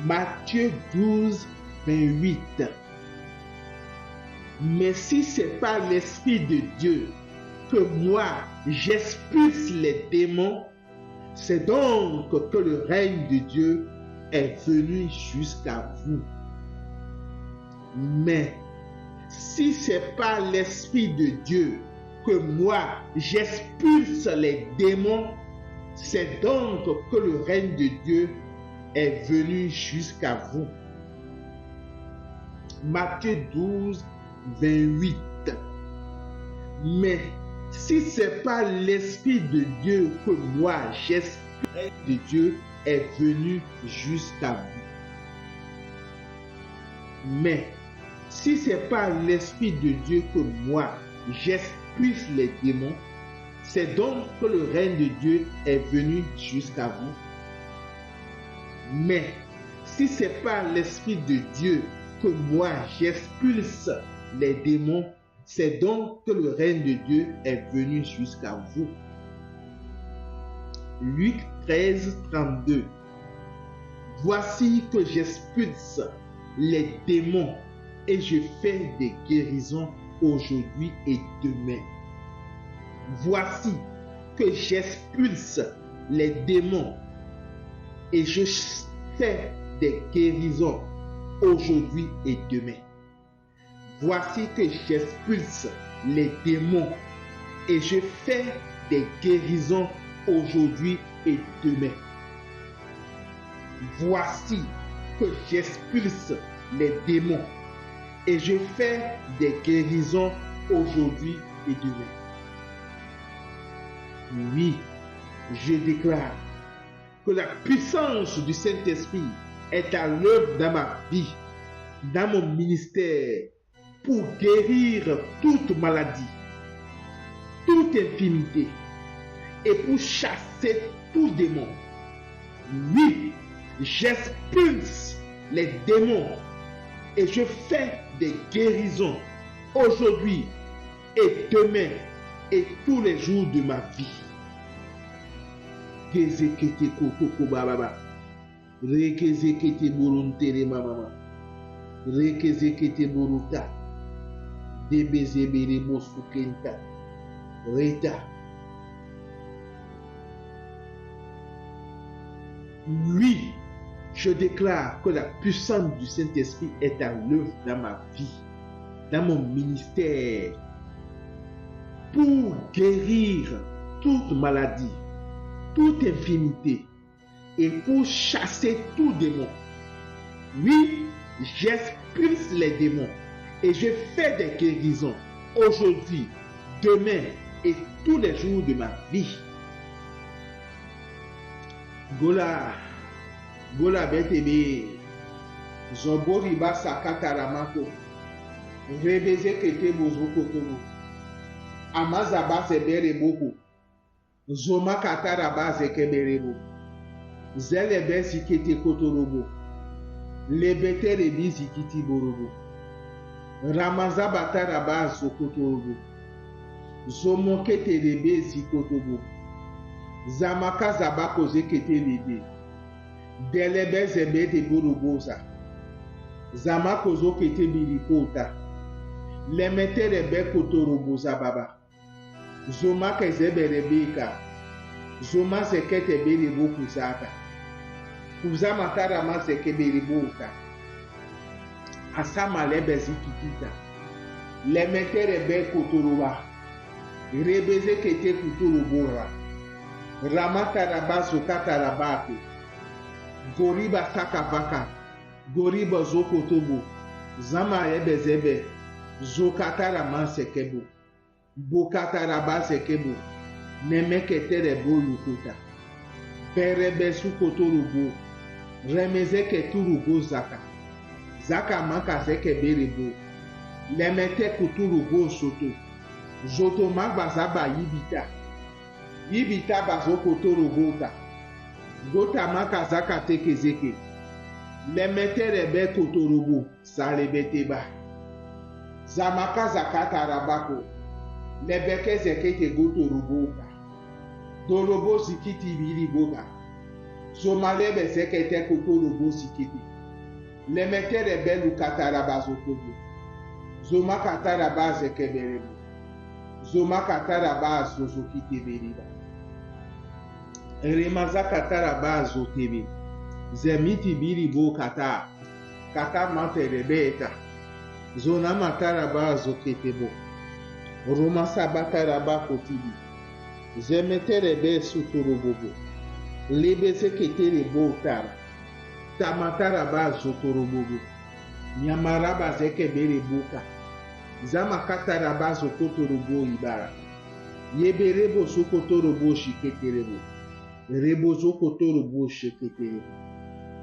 Matthieu 12, 28. Mais si c'est par l'Esprit de Dieu que moi j'expulse les démons, c'est donc que le règne de Dieu est venu jusqu'à vous. Mais si c'est par l'Esprit de Dieu que moi j'expulse les démons, c'est donc que le règne de Dieu est venu jusqu'à vous. Matthieu 12, 28. Mais si c'est par l'Esprit de Dieu que moi j'expulse, le règne de Dieu est venu jusqu'à vous. Mais si c'est par l'Esprit de Dieu que moi j'expulse les démons, c'est donc que le règne de Dieu est venu jusqu'à vous. Mais si c'est par l'Esprit de Dieu que moi j'expulse les démons, c'est donc que le règne de Dieu est venu jusqu'à vous. Luc 13, 32. Voici que j'expulse les démons et je fais des guérisons aujourd'hui et demain. Voici que j'expulse les démons et je fais des guérisons aujourd'hui et demain. Voici que j'expulse les démons et je fais des guérisons aujourd'hui et demain. Voici que j'expulse les démons et je fais des guérisons aujourd'hui et demain. Oui, je déclare que la puissance du Saint-Esprit est à l'œuvre dans ma vie, dans mon ministère, pour guérir toute maladie, toute infirmité et pour chasser tout démon. Oui, j'expulse les démons et je fais des guérisons aujourd'hui et demain et tous les jours de ma vie. Kezekete kotoko bababa, rekezekete boruntere mama, rekezekete boruta, debezebere mosukenta, reta. Oui, je déclare que la puissance du Saint-Esprit est à l'œuvre dans ma vie, dans mon ministère, pour guérir toute maladie, toute infirmité et pour chasser tout démon. Oui, j'expulse les démons et je fais des guérisons aujourd'hui, demain et tous les jours de ma vie. Gola betebe, zobori basa kataramako, rebeze kete bozo kotobo, amazaba sebere boko, zoma kataraba zekeberebo, zelebe sikete kotorobo, lebete rebi zikiti borobo, ramazaba taraba zokotorobo, zomokete rebe zikotobo, zamaka zabako zekete lebe, delebe zebete boroboza, zamako zokete bilikota, lemete rebe kotoroboza baba, zoma kezebe rebeka, zoma zekete berebo kuzaka, kuzama tarama zekebere boka, asama lebe zikitita, lemete rebe kotoroba, rebeze kete kutorobora, ramata rabazo katarabake, goriba sakavaka, goriba zokotobo, zama ebezebe, zokatara sekebo, bokatara basekebo, nemeketere bolukota, perebe sukotorobo, remeze keturubo zaka, zaka manka zekeberebo, lemete kuturubo soto, zoto magbazaba yibita, yibita bazokotorobota, gota manka zaka tekezeke, lemete rebe kotorobo, salebeteba, zamaka zakata rabako, lebeke zekete gotoroboka, dorobo zikiti biriboka, Zomale bezekete kotorobo sikete. Lemete rebelu kataraba zokobo. Zoma kataraba zekeberebo. Zoma kataraba zozokite beriba. Remaza kataraba zotebe. Zemiti biribo kata. Kata mate rebeta. Zona mataraba zoketebo. Roma sabataraba kotibi. Zemete rebe sutorobobo. Lebeze kete rebo tara. Tamataraba zotorobobo. Nyamaraba zekebere boka. Zama kataraba zokotorobo ibara. Yeberebo sokotorobo shiketerebo. Rebo zokotorobo shiketerebo.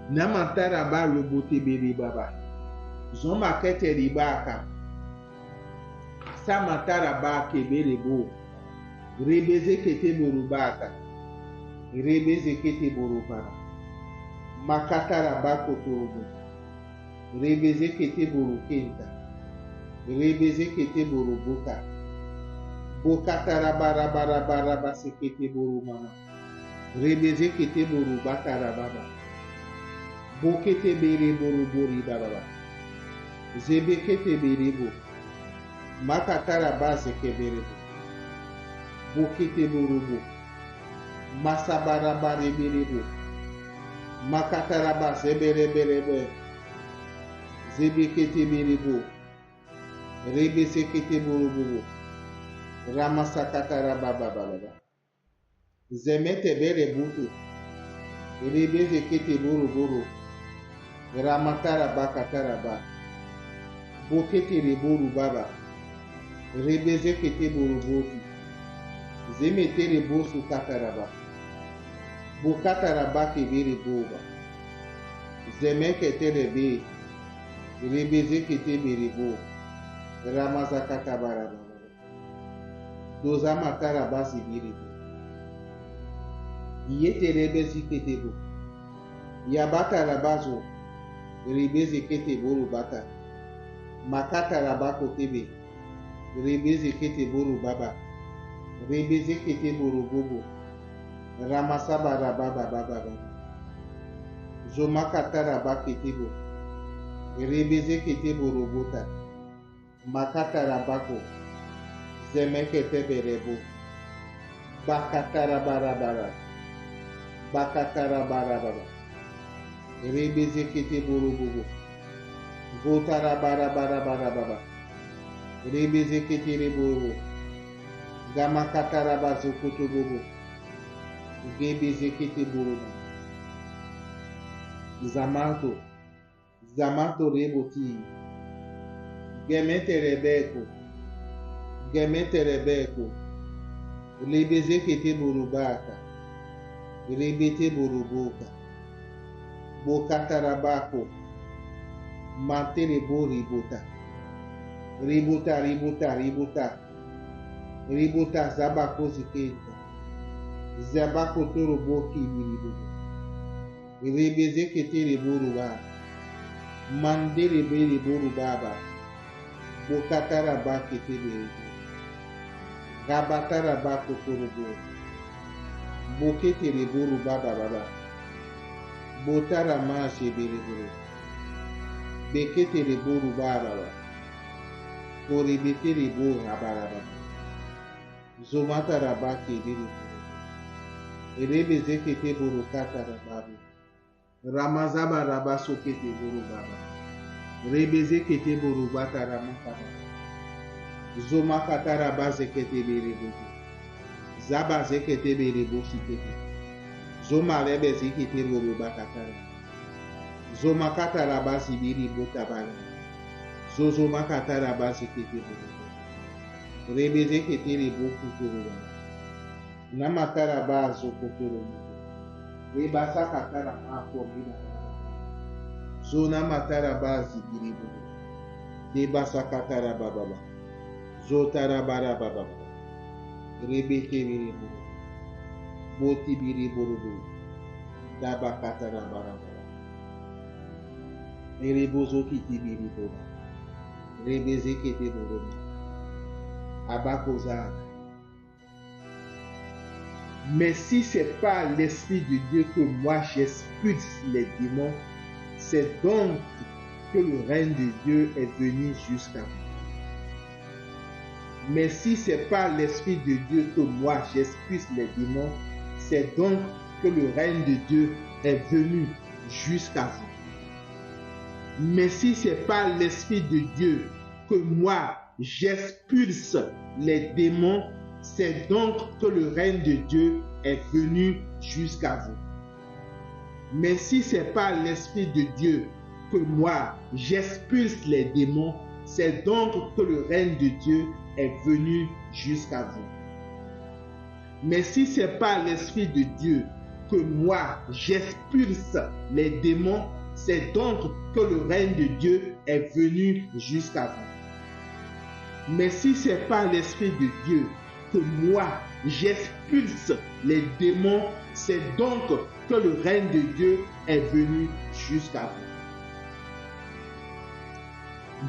Namataraba lobotebere baba. Zoma kete ribaka. Samataraba keberebo. Rebeze kete borubata. Rebeze kete borubara. Makataraba kotorobo. Rebeze kete borukenta. Rebeze kete borubuka. Bokatarabarabaraba sekete borumama. Rebeze kete borubatarababa. Bokete bere borubori bababa. Zebe kete berebo. Makataraba sekeberebo. Bokete borubo. Masabarabare berebo. Makataraba sebereberebe. Zebekete berebo. Rebesekete borubo. Ramasakatarababa. Zemete berebutu. Rebezekete boruboro. Ramataraba kataraba. Bokete reboru baba. Rebezekete borubotu. Zemete rebosu kataraba. Bokataraba kebere boba. Zemekete rebe. Rebezekete berebo. Ramazakatabaraba. Dozamataraba sibirebo. Yete rebezekete bo. Yabatarabazo. Rebezekete boru bata. Makataraba kotebe. Rebezekete boru baba. Rebezekete boru bobo. Ramasabaraba baba. Zomakataraba ketebo. Rebezekete boru bota. Makatarabako. Zemekete berebo. Bakatarabarabara. Bakatarabarabara. Rebezekete boru bobo. Votarabarabarabara. Rebezekete rebobo. Gamakatarabazo kotobobo. Gebezekete boru. Zamato reboti. Gemete rebeko. Lebezekete borubaka. Rebete boruboka. Bokatarabako. Manterebo ribota. Ribota zabako zikenta. Zabako toroboki biribo. Rebezekete reboruba. Mandere bere borubaba. Bokataraba kete berebo. Gabataraba kotorobo. Bokete reboruba baba. Botarama sheberebo. Bekete reboruba baba. Korebete rebo habaraba. Zomataraba keberebo. Rebezekete borukatarababu. Ramazaba raba sokete borubaba. Rebezekete borubata ramukaba. Zomakatara zekete berebo. Zaba zekete berebo sikete. Zoma rebe zekete borubakatara. Zomakatara basi biribo tabara. Zozomakatara basi kete berebo. Rebezekete rebo kuturuba. Namatara bazo kuturuba. Rebasa katara mako bina. Zona matara bazi biribo. Debasa katara bababa. Zotara bara bababa. Rebeke biribo. Boti biribo. Daba katara bara bababa. Erebozo kiti biribo. Rebeze kete boroba. Abakozaka. Mais si c'est par l'Esprit de Dieu que moi j'expulse les démons, c'est donc que le règne de Dieu est venu jusqu'à vous. Mais si c'est par l'Esprit de Dieu que moi j'expulse les démons, c'est donc que le règne de Dieu est venu jusqu'à vous. Mais si c'est par l'Esprit de Dieu que moi j'expulse les démons, c'est donc que le règne de Dieu est venu jusqu'à vous. Mais si c'est par l'Esprit de Dieu que moi j'expulse les démons, c'est donc que le règne de Dieu est venu jusqu'à vous. Mais si c'est par l'Esprit de Dieu que moi j'expulse les démons, c'est donc que le règne de Dieu est venu jusqu'à vous. Mais si c'est par l'Esprit de Dieu que moi j'expulse les démons, c'est donc que le règne de Dieu est venu jusqu'à vous.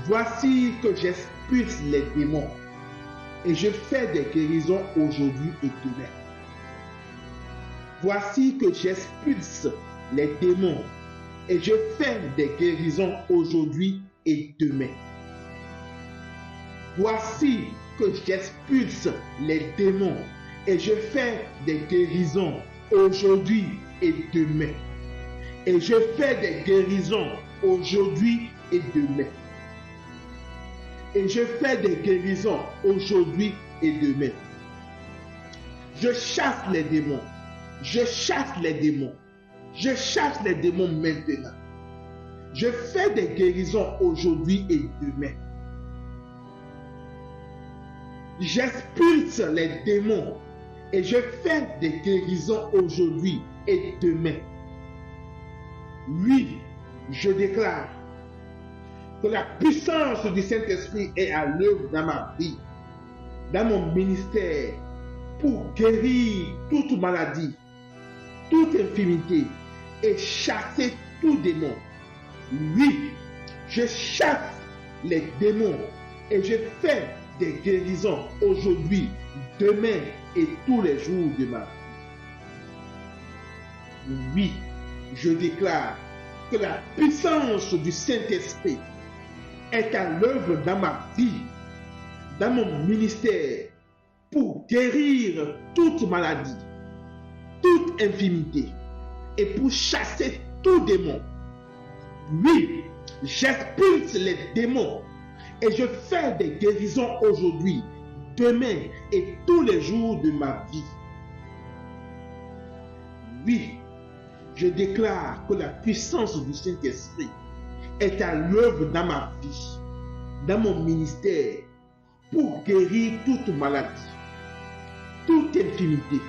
Voici que j'expulse les démons et je fais des guérisons aujourd'hui et demain. Voici que j'expulse les démons et je fais des guérisons aujourd'hui et demain. Voici que j'expulse les démons et je fais des guérisons aujourd'hui et demain. Et je fais des guérisons aujourd'hui et demain. Et je fais des guérisons aujourd'hui et demain. Je chasse les démons. Je chasse les démons. Je chasse les démons maintenant. Je fais des guérisons aujourd'hui et demain. J'expulse les démons et je fais des guérisons aujourd'hui et demain. Oui, je déclare que la puissance du Saint-Esprit est à l'œuvre dans ma vie, dans mon ministère, pour guérir toute maladie, toute infirmité et chasser tout démon. Oui, je chasse les démons et je fais des guérisons aujourd'hui, demain et tous les jours de ma vie. Oui, je déclare que la puissance du Saint-Esprit est à l'œuvre dans ma vie, dans mon ministère, pour guérir toute maladie, toute infirmité et pour chasser tout démon. Oui, j'expulse les démons et je fais des guérisons aujourd'hui, demain et tous les jours de ma vie. Oui, je déclare que la puissance du Saint-Esprit est à l'œuvre dans ma vie, dans mon ministère, pour guérir toute maladie, toute infirmité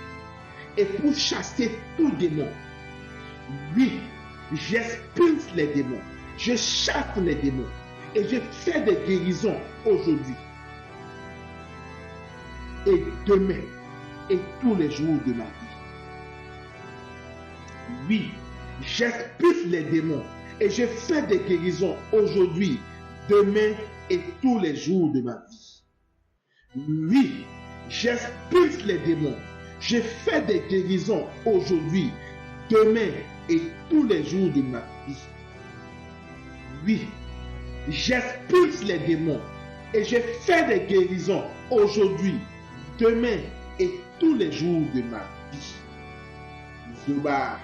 et pour chasser tout démon. Oui, j'expulse les démons, je chasse les démons et je fais des guérisons aujourd'hui et demain et tous les jours de ma vie. Oui, j'expulse les démons et je fais des guérisons aujourd'hui, demain et tous les jours de ma vie. Oui, j'expulse les démons, je fais des guérisons aujourd'hui, demain et tous les jours de ma vie. Oui, j'expulse les démons et je fais des guérisons aujourd'hui, demain et tous les jours de ma vie. Zuba,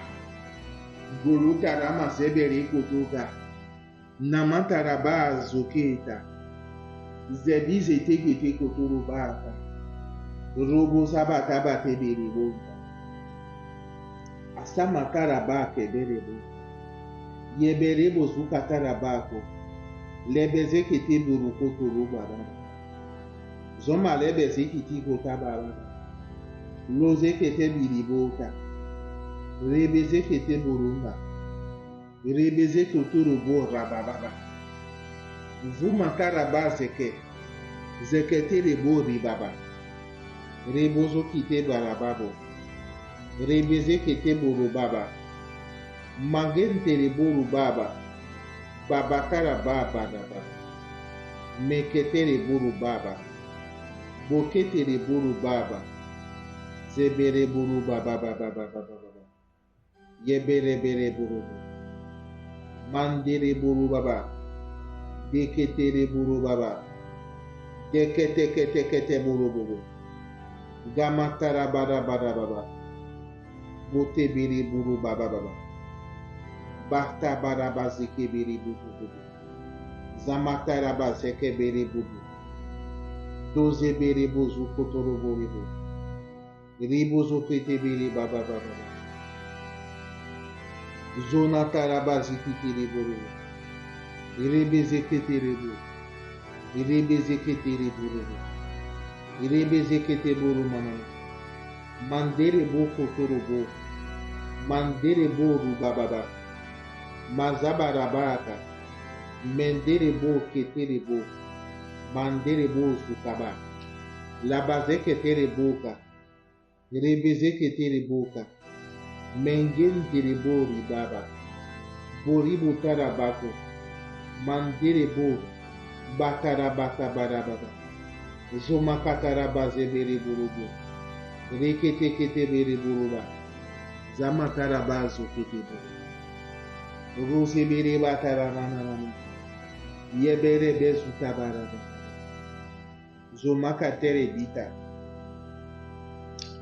Golo Tarama Zebere Kotoga, Namantaraba Zoketa, Zebi Zete Gete Kotorobaka, Robo Sabata Batebere Bonta, Asamataraba Keberebo, Yeberebo Zukatarabako, Lebeze Kete Buruko Torobara, Zoma Lebeze Kiti Kotabara, Loze Kete Biribota, Rebeze Kete Burumba, Rebeze Kotorobo Rabababa, Vumakaraba Zeke, Zekete Rebo Ribaba, Rebozo Kite Barababo, Rebeze Kete Borobaba, Magente Rebo Rubaba, Babakaraba Badaba, Mekete Rebo Rubaba, Bokete Rebo Rubaba, Zebere buru baba baba baba baba. Yebere bere buru. Mandere buru baba. Deketere buru baba. Dekete kete kete buru buru. Gamatara bada bada baba. Bote biri buru baba baba. Bakta bada bazike biri buru buru. Zamatara bazeke biri buru. Doze biri buzu kotoro buru buru. Ribozo kete biri baba baba. Zona tarabazi kitiri buru. Irebeze ketiri buru. Irebeze ketiri buru. Irebeze kete buru mama. Mandere bo kotoro bo. Mandere bo rubababa. Mazabarabaka. Mendere bo ketiri bo. Mandere bo sukaba. Labaze ketiri boka. Irebeze ketiri boka. Mengen diribori baba. Boribu tarabako. Mandirebo. Batarabata barababa. Zomakatara zebere burubu. Rekete kete bere buruba. Zamatarabazo kete buru. Rose bere batara nanana. Yebere bezu tabaraba. Zomakatere bita.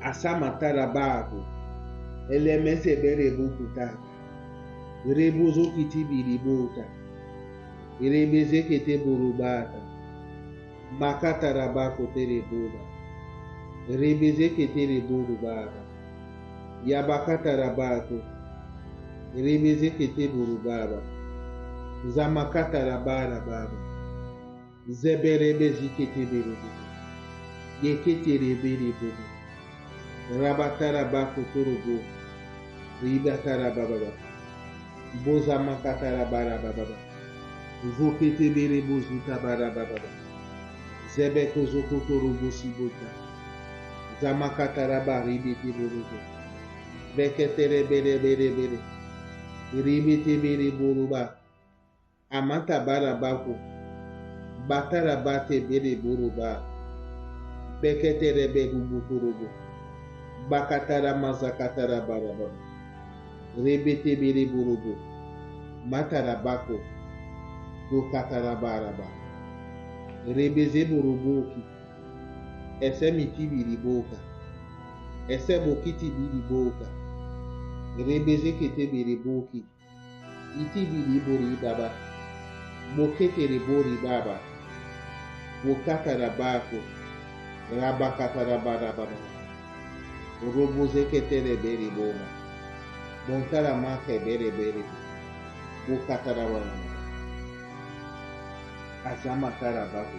Asamatarabago. Elemese bere bukuta. Rebuzo kiti biribota. Rebeze kete burubata. Makata rabako tere buba. Rebeze kete reburubata. Yabakata rabako. Rebeze kete burubaba. Zamakata rabara baba. Zeberebezi kete berubu. Yekete rebere bubu. Rabatara bako turubu. Ribatara baba. Boza makatara bara baba. Vokete bere bozuta bara baba. Zebeko zokoto rubu sibota. Zamakatara bari bete borubu. Beketere bere bere bere. Ribete bere boruba. Amata bara bako. Batara bate bere boruba. Beketere beru bukurubu. Bakatara mazakatara bara baba. Rebete bere burubu. Matarabako. Do katarabaraba. Rebeze burubuki. Ese miti biriboka. Ese bokiti biriboka. Rebeze kete biriboki. Iti biribori baba. Bokete rebori baba. Bokatarabako. Rabakatarabara. Roboze kete reberi boma. Montara make bere bere. Bukatarawana. Azamakara babu.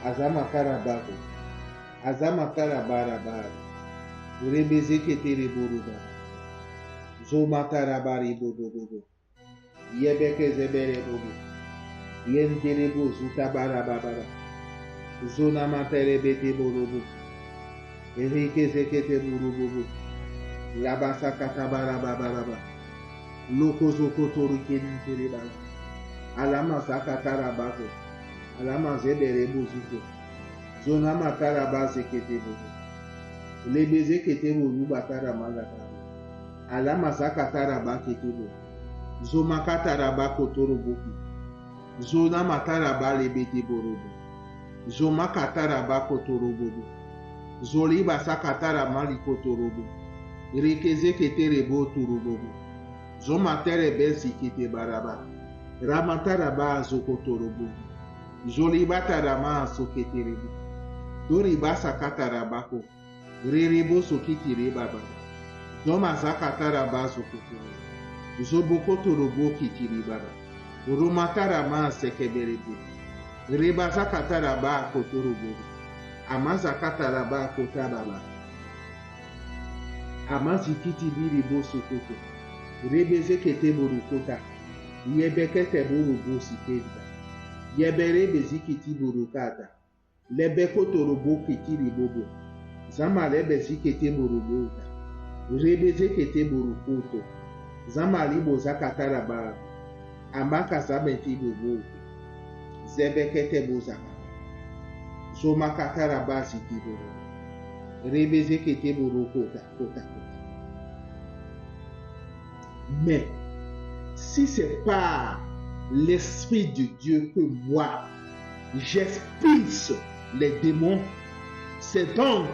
Azamakara babu. Azamakara bara bara. Rebeze keteri buruba. Zomatara bari bubu bubu. Yebeke zebere bubu. Yentere bu zutabara babara. Zona matere bete burubu. Erike zekete burubu. Labasa katabara babaraba. Loko zoko torike nintere bala. Alama zakatara bako. Alama zebere buzuko. Zona matara base kete buzu. Lebeze kete buzu batara mazakara. Alama zakatara bakete buzu. Zoma katara bako toro boku. Zona matara bale bete borobo. Zoma katara bako toro boku. Zoliba sakatara maliko torobo. Rekeze kete rebo turubobo. Zoma tere besi kete baraba. Ramatara ba zokotorobo. Zoliba tarama sokete rebo. Dori basa katara bako. Rerebo sokiti rebaba. Zoma zakatara ba zokotorobo. Zoboko torobo kiti rebaba. Romatara ma sekeberebo. Reba zakatara ba kotorobo. Amaza katara ba kotababa. Amazi kiti biri bo sokoto. Rebeze kete borukota. Yebekete borubo siketa. Yebere bezikiti borukata. Lebeko torobo kiti ribobo. Zama lebezi kete borubota. Rebeze kete borukoto. Zama libo zakatara ba. Amaka zabenti bobo. Zebekete bozaka. Zoma katara ba sikiboro. Rebeze qui était bourreau, kota, kota, kota. Mais si c'est pas l'Esprit de Dieu que moi, j'expulse les démons, c'est donc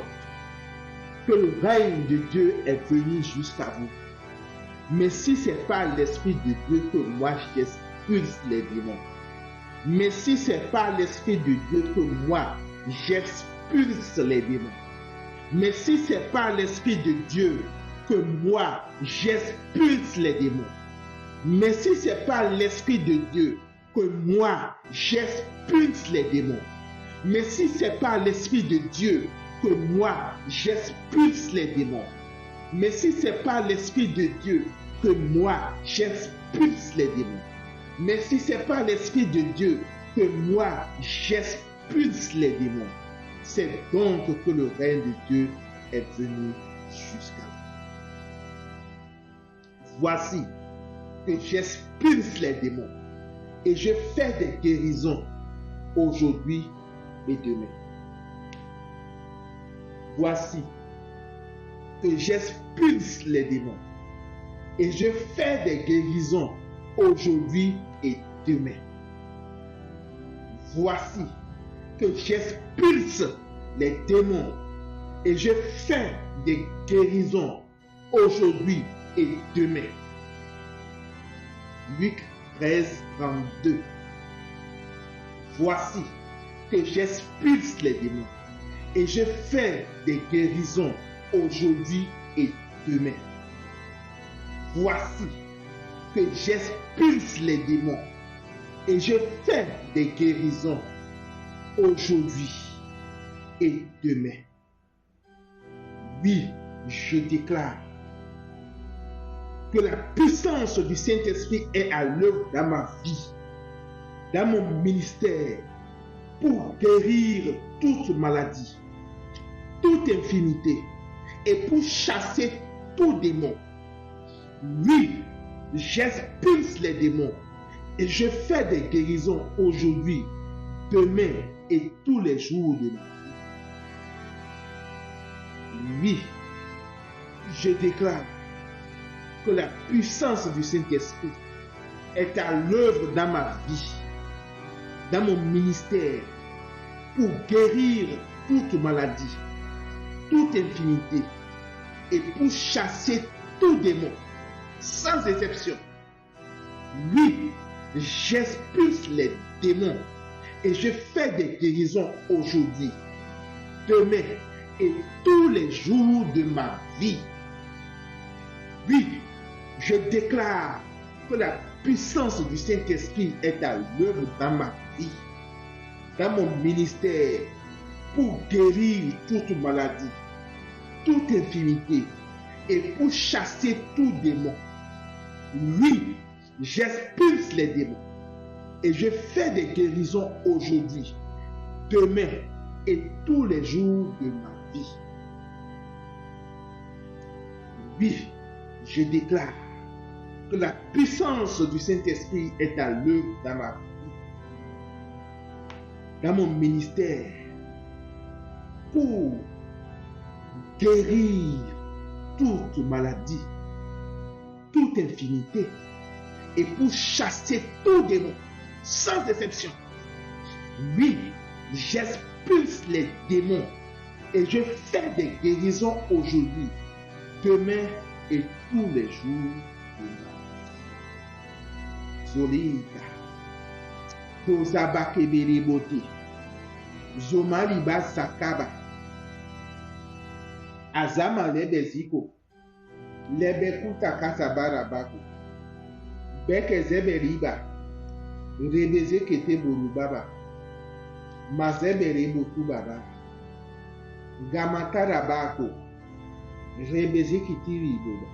que le règne de Dieu est venu jusqu'à vous. Mais si c'est pas l'Esprit de Dieu que moi, j'expulse les démons, mais si c'est pas l'Esprit de Dieu que moi, j'expulse les démons, mais si c'est pas l'Esprit de Dieu que moi, j'expulse les démons, mais si c'est pas l'Esprit de Dieu que moi, j'expulse les démons, mais si c'est pas l'Esprit de Dieu que moi, j'expulse les démons, mais si c'est pas l'Esprit de Dieu que moi, j'expulse les démons, mais si c'est pas l'Esprit de Dieu que moi, j'expulse les démons, c'est donc que le règne de Dieu est venu jusqu'à vous. Voici que j'expulse les démons et je fais des guérisons aujourd'hui et demain. Voici que j'expulse les démons et je fais des guérisons aujourd'hui et demain. Voici que j'expulse les démons et je fais des guérisons aujourd'hui et demain. Luc 13, 32. Voici que j'expulse les démons et je fais des guérisons aujourd'hui et demain. Voici que j'expulse les démons et je fais des guérisons aujourd'hui et demain. Oui, je déclare que la puissance du Saint-Esprit est à l'œuvre dans ma vie, dans mon ministère, pour guérir toute maladie, toute infirmité et pour chasser tout démon. Oui, j'expulse les démons et je fais des guérisons aujourd'hui, demain et tous les jours de ma vie. Oui, je déclare que la puissance du Saint-Esprit est à l'œuvre dans ma vie, dans mon ministère, pour guérir toute maladie, toute infirmité et pour chasser tout démon, sans exception. Oui, j'expulse les démons et je fais des guérisons aujourd'hui, demain et tous les jours de ma vie. Oui, je déclare que la puissance du Saint-Esprit est à l'œuvre dans ma vie, dans mon ministère, pour guérir toute maladie, toute infirmité et pour chasser tout démon. Oui, j'expulse les démons et je fais des guérisons aujourd'hui, demain et tous les jours de ma vie. Oui, je déclare que la puissance du Saint-Esprit est à l'œuvre dans ma vie, dans mon ministère, pour guérir toute maladie, toute infirmité et pour chasser tout démon, sans exception. Oui, j'expulse les démons et je fais des guérisons aujourd'hui, demain et tous les jours de ma vie. Zolita, Tozaba Keberiboti, Zomaliba Sakaba, Azama Lebeziko, Lebekuta Kasabarabako, Beke Zeberiba, Rebeze Kete Borubaba, Mazebere Botubaba, Gamatarabako, Rebeze Kitiri Boba,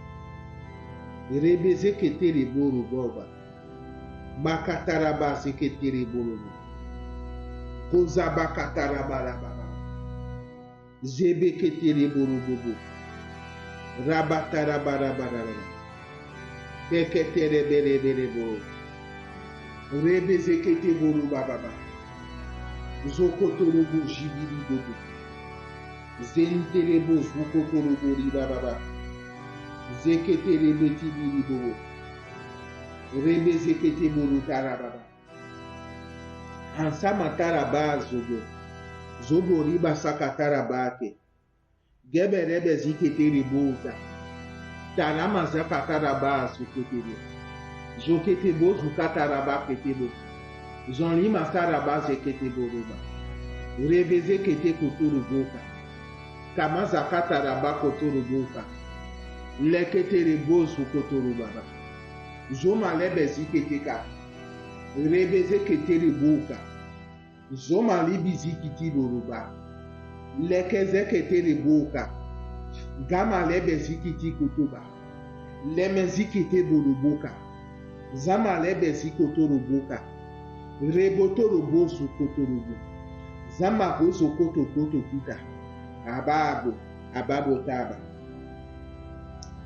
Rebeze Keteri Boruboba, Makataraba Seketeri Borubo, Kozaba Katarabarababa, Zebe Keteri Borubobo, Rabatarabarabara, Beketere Bereberebo, Rebeze Kete Borubaba, Zokotorobo Jibiri Bobo, Zentelebo zukotorobo ribababa. Zeketelebe tibiribobo. Rebe zeketebo rutarababa. Ansamataraba zobo. Zobo riba sakatarabake. Geberebe ziketelebota. Tarama zakataraba zuketebo. Zoketebo zukataraba ketebo. Zonlima taraba zeketebo ruba. Rebe zekete kuturuboka. Kamaza kataraba koturuboka. Leketelebo zukotorubaba. Zoma lebe ziketeka. Rebe zeketeleboka. Zoma libi zikitiboruba. Leke zeketeleboka. Gama lebe zikiti kutuba. Leme zikite boruboka. Zama lebe zikotoroboka. Rebotorobo zukotorobo. Zama bozo koto koto kita. Ababo taba.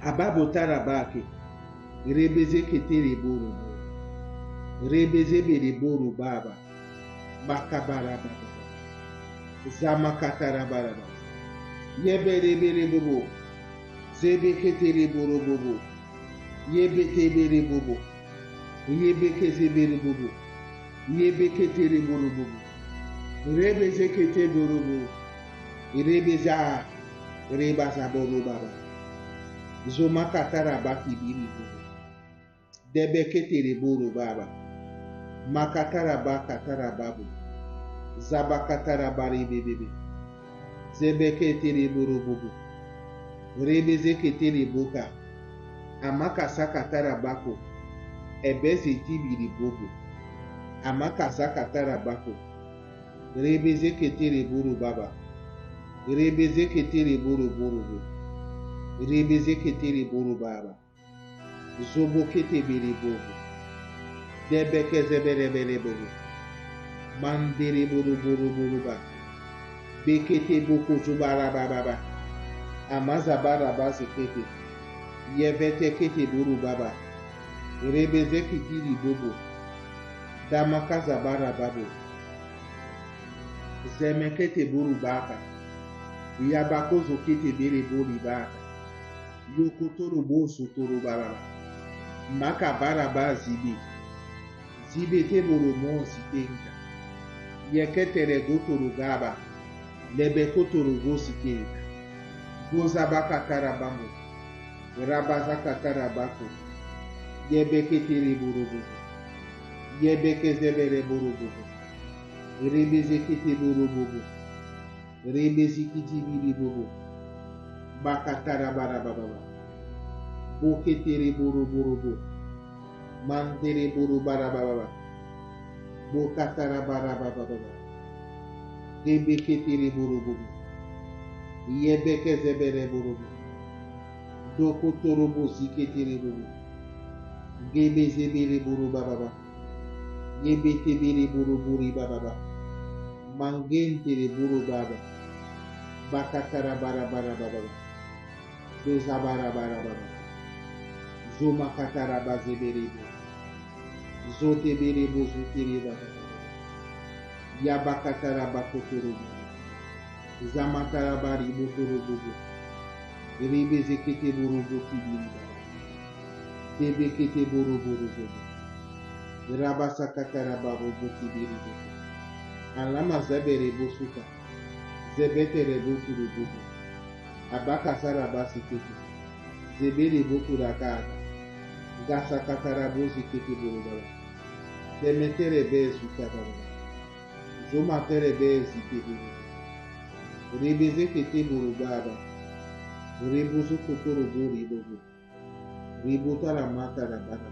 Ababo tarabake. Rebeze ketere borubo. Rebeze bere boru baba. Makabara baba. Zama katara baraba. Yebere bere bobo. Zebe ketere boru bobo. Yebe tebere bobo. Yebe kezebere bobo. Yebe ketere boru bobo. Rebeze kete boru bobo. Rebeza. Rebaza boru baba. Zoma katara baki biri bobo. Debe ketere boru baba. Makatara bakatara babu. Zabakatara bari bebe. Zebe ketere boru bobo. Rebeze ketere boka. Amaka sakatara bako. Ebeze tibiri bobo. Amaka sakatara bako. Rebeze ketere boru baba. Rebeze ketere boru boru. Rebeze ketere boru baba. Zobo kete biri bobo. Debe kezebere bere bobo. Mandere boru boru boru ba. Bekete boko zubara baba. Amazabara basi kete. Yevete kete boru baba. Rebeze kitiri bobo. Damakaza bara babo. Zemekete boru baka. Yabakozo kete bere bori baka. Yokotoro bosu toro baba. Makabara ba zibi. Zibe te boru monsi tenka. Yeketere gotoro gaba. Lebe kotoro gosi tenka. Goza baka tarabamo. Rabaza tarabako. Yebeketere boru bobo. Yebekezebere boru bobo. Rebeze kete boru bobo. Rebezi kiti biri bobo. Bakatara bara baba. Boketere boru boru bobo. Mandere boru bara baba. Bokatara bara baba. Debeketere boru bobo. Yebekezebere boru bobo. Dokotoro bozi ketere bobo. Gebezebere boru baba. Yebetebere boru buri baba. Mangentere boru baba. Bakatara bara bara baba. Doza bara bara baba. Zoma katara bazebere boru. Zote bere bozu tere baba. Yabakatara bakotoro bobo. Zamatara bari botoro bobo. Rebeze kete boru boti biri baba. Debe kete boru boru bobo. Rabasa katara babo boti biri bobo. Alama zebere bosuka. Zebetere boturu bobo. Abaka sara basi kete. Zebere botu rakata. Gasa katara bozi kete boru baba. Demetere bezu katara. Zoma tere bezi kete boru. Rebeze kete boru baba. Rebozo kotoro bori bobo. Rebotara matara baba.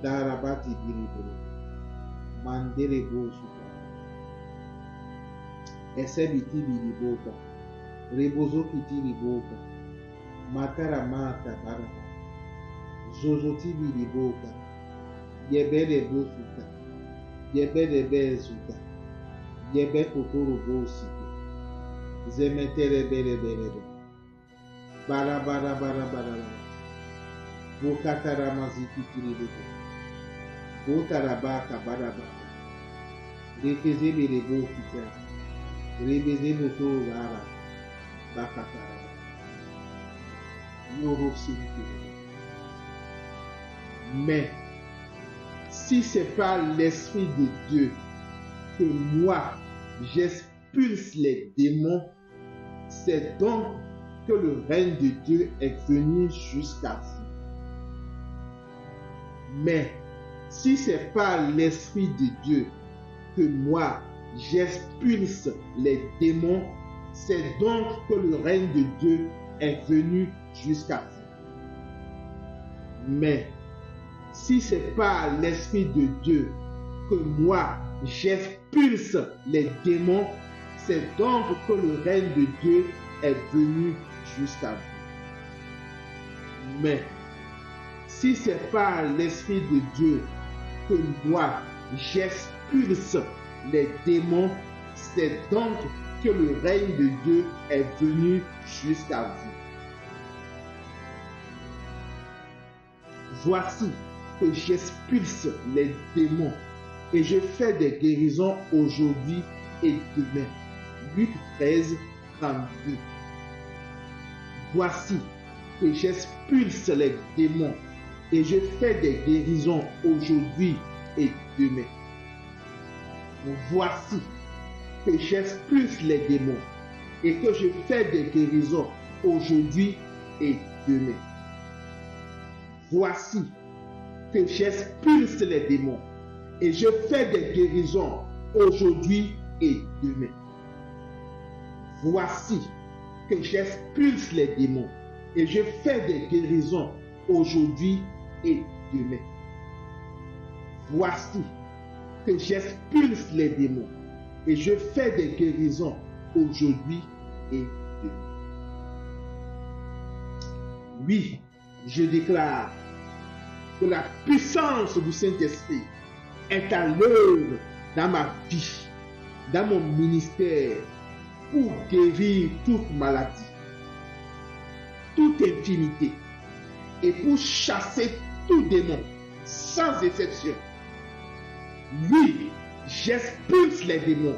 Darabati biri bobo. Mandere bozu. Esebiti biri boka. Rebozo kitiri boka. Matara mata baraba. Zozoti biri boka. Yebere bosuka. Yebere bezuka. Yebe kotoro bosike. Zemetere bere bere. Bara bara bara bara. Bokatara maziki tiri boka. Botarabaka bara bara. Rekeze bere bokita. Rebeze boto gara. bakatara, yoro sirikere. Mais si c'est par l'Esprit de Dieu que moi j'expulse les démons, c'est donc que le règne de Dieu est venu jusqu'à vous. Mais si c'est par l'Esprit de Dieu que moi j'expulse les démons, c'est donc que le règne de Dieu est venu jusqu'à vous. Mais si c'est par l'Esprit de Dieu que moi j'expulse les démons, c'est donc que le règne de Dieu est venu jusqu'à vous. Mais si c'est par l'Esprit de Dieu que moi j'expulse les démons, c'est donc que le règne de Dieu est venu jusqu'à vous. Voici que j'expulse les démons et je fais des guérisons aujourd'hui et demain. Luc 13, 32. Voici que j'expulse les démons et je fais des guérisons aujourd'hui et demain. Voici que j'expulse les démons et que je fais des guérisons aujourd'hui et demain. Voici que j'expulse les démons et je fais des guérisons aujourd'hui et demain. Voici que j'expulse les démons et je fais des guérisons aujourd'hui et demain. Voici que j'expulse les démons et je fais des guérisons aujourd'hui et demain. Oui, je déclare que la puissance du Saint-Esprit est à l'œuvre dans ma vie, dans mon ministère, pour guérir toute maladie, toute infirmité et pour chasser tout démon, sans exception. Oui, j'expulse les démons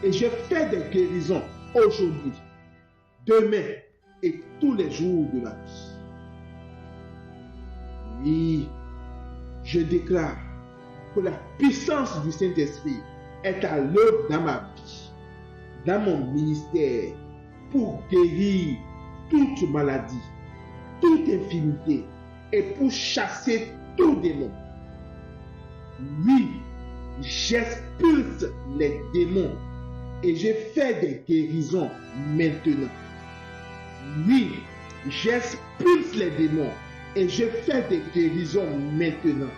et je fais des guérisons aujourd'hui, demain et tous les jours de ma vie. Oui, je déclare que la puissance du Saint-Esprit est à l'œuvre dans ma vie, dans mon ministère, pour guérir toute maladie, toute infirmité et pour chasser tout démon. Oui, j'expulse les démons et je fais des guérisons maintenant. Oui, j'expulse les démons et je fais des guérisons maintenant.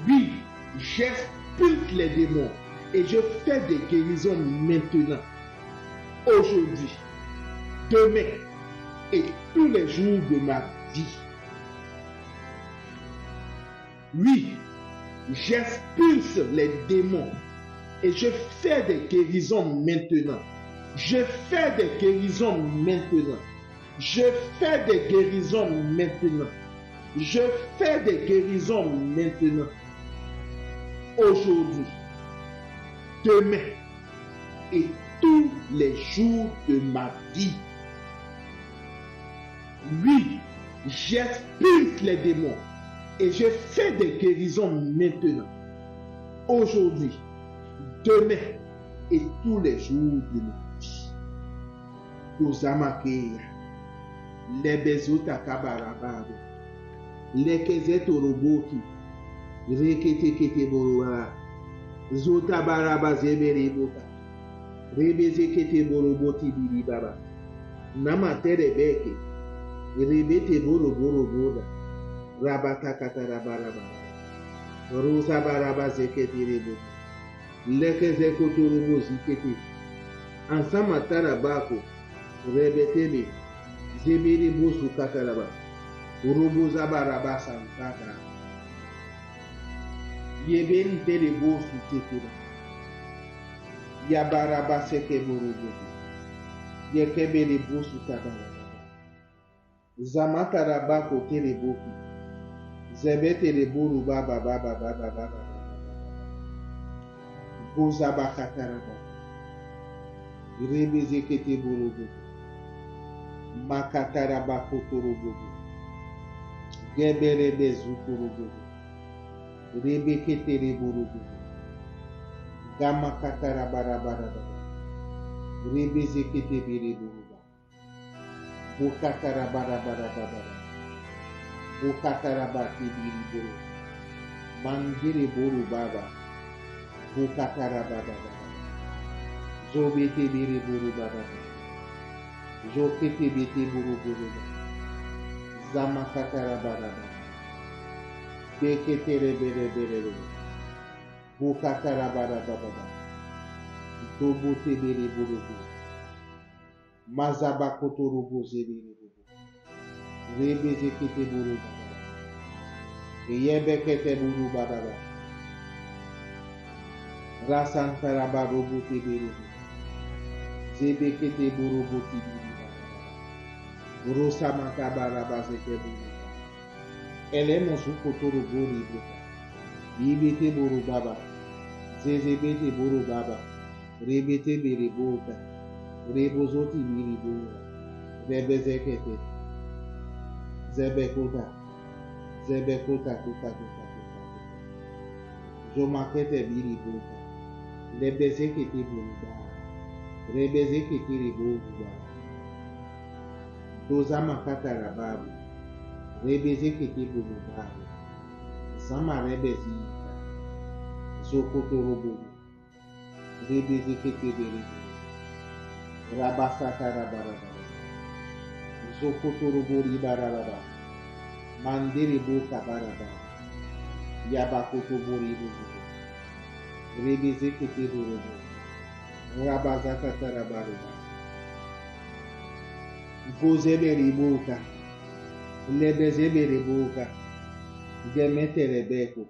Oui, j'expulse les démons et je fais des guérisons maintenant. Aujourd'hui, demain et tous les jours de ma vie. Oui, j'expulse les démons et je fais des guérisons maintenant. Je fais des guérisons maintenant. Je fais des guérisons maintenant. Je fais des guérisons maintenant. Aujourd'hui, demain et tous les jours de ma vie. Oui, j'expulse les démons et je fais des guérisons maintenant. Aujourd'hui, demain et tous les jours de ma vie. Ozamakeya, les bezota kabarabado, les kezetoroboki, rekete boroa, zota baraba zeberibota, rebezekete boroboti biribaba, namatere beke, rebete boroboroboda, rabata katarabaraba, rosa baraba zekete rebota, lekezekotorobo zikete, ansama tarabako, rebetebe, zebere bosu kataraba, uroboza baraba sankata, yebeni tere bosu tekeba, yabaraba seke borobo, yekebere bosu tabaraba, zamatarabako tere boku, zebete boru baba baba baba baba, boza bakataraba, rebezekete borobo, Makatarabakoturububu. Geberebezukurububu. Rebeketereburububu. Gamakatarabarabarabu. Rebezeketebereburuba. Bukatarabarabarabu. Bukatarabakibiriburu. Mandireburubaba. Bukatarabarabu. Zobetebereburubaba. Zoketebeteburuburuba. Zamakatarabaraba. Beketerebereberebe. Bukatarabarababa. Dobotebereburubu. Mazabakotorubu zeberebubu. Rebezeketeburubaba. Yebeketeburubaba. Rasantarabarubuteberebu. Zebeketeburubutibiribaba. Rosamakabarabazekeburuba. Elemosukotoruburibuba. Yibeteburubaba. Zezebeteburubaba. Rebeteberebuka. Rebozotibiribuba. Rebezekete. Zebekuta. Zebekuta kuta kuta kuta. Zomakete biribuka. Rebezekete buruba. Rebezekete ribuba. Dozamakata rababu. Rebezekete buruba. Zama rebezika. Zokotorobu. Rebezekete biribu. Rabasata rabaraba. Zokotorobu ribaraba. Mandiribu kabaraba. Yabakotoboribu. Rebezekete burubu. Rabazata tarabaruba. Gozeberibuka. Lebezeberibuka. Gemeterebeko.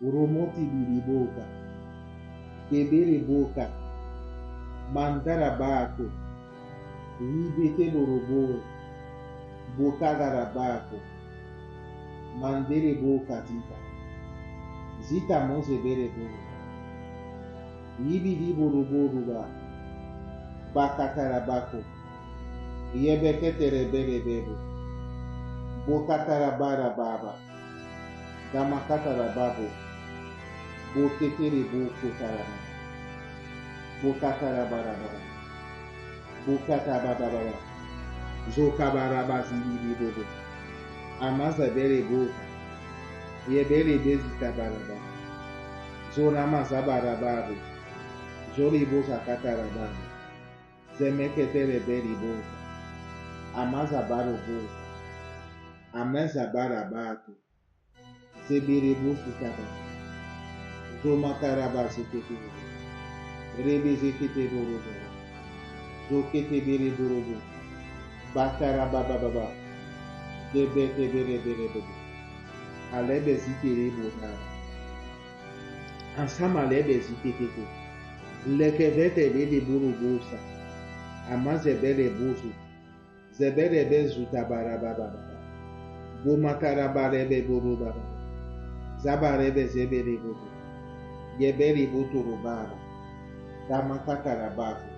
Uromoti biribuka. Geberibuka. Mandarabako. Libete borobo. Bokagarabako. Manderibuka zita. Zita mozeberebo. Yibiri boroboruba. Bakatarabako. Yebeketereberebebo. Bokatarabara. Damakatarababu. Boketerebukotaraba. Bokatarabara. Bokatabababa. Zokabarabaziribobo. Amazabereboka. Yeberebezitabaraba. Zonamazabarababu. Zoribozakatarababu. Zemeketereberiboka. Amazabaroboka. Amazabarabato. Zeberebosukaba. Zomakarabaseketebo. Rebezeketeborobo. Zoketebereborobo. Bakarabababa. Debetebereberebo. Alebeziterebo. Ansama lebeziketebo. Lekevete bede borobosa. Amazebere bozu. Zebere bezu tabarababa. Bomakarabarebe borobaba. Zabarebe zebere bobo. Yeberi botorobaba. Damakatarabaku.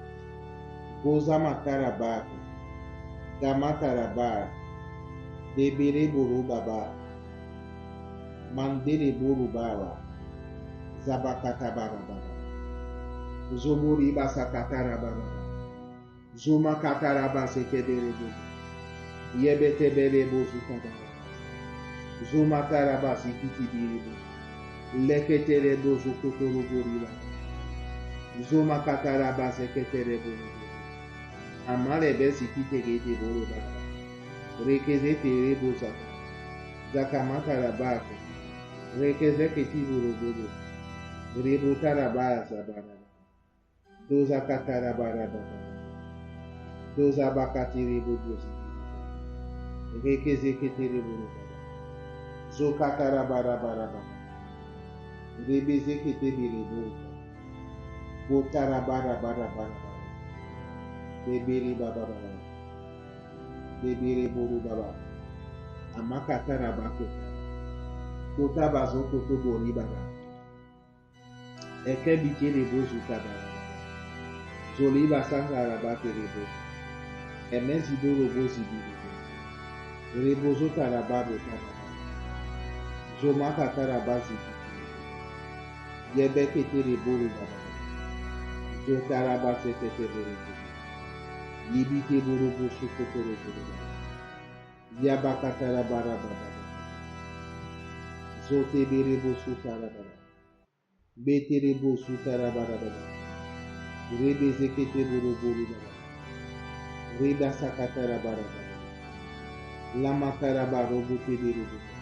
Gozamakarabaku. Gamakarabara. Debere borobaba. Mandere borobaba. Zabakatabarababa. Zomori basakatarababa. Zuma kataraba sekeberebo. Yebete berebo zutababa. Zuma taraba sikitibirebo. Leketerebo zukotoroborila. Zuma kataraba seketerebo. Amarebe sikitegete boroba. Rekezete rebo zaka. Zakamatarabako. Rekezeketi borobobo. Rebo taraba zabara. Doza katarabara. Doza bakatiri bobozi. Rekezeketiri bobozi. Zokatarabarabaraba. Rebezeketiri bobozi. Bokarabarabarabara. Bebiri bababara. Bebiri borubaba. Amakatarabako. Kotabazoko toboribaba. Ekebikere bozu tabara. Zoliba sangarabate rebo. Amen zidorobo zidorobo. Rebozo tarababo taraba. Zomaka taraba zidorobo. Yebekete reboro taraba. Zotaraba sekete borobo. Yibite borobo sokoto borobo. Yabaka taraba rababa. Zote berebo sutaraba. Beterebo sutaraba rababa. Rebezekete borobo rababa. Reba sakatara baraba. Lama karaba robote de robote.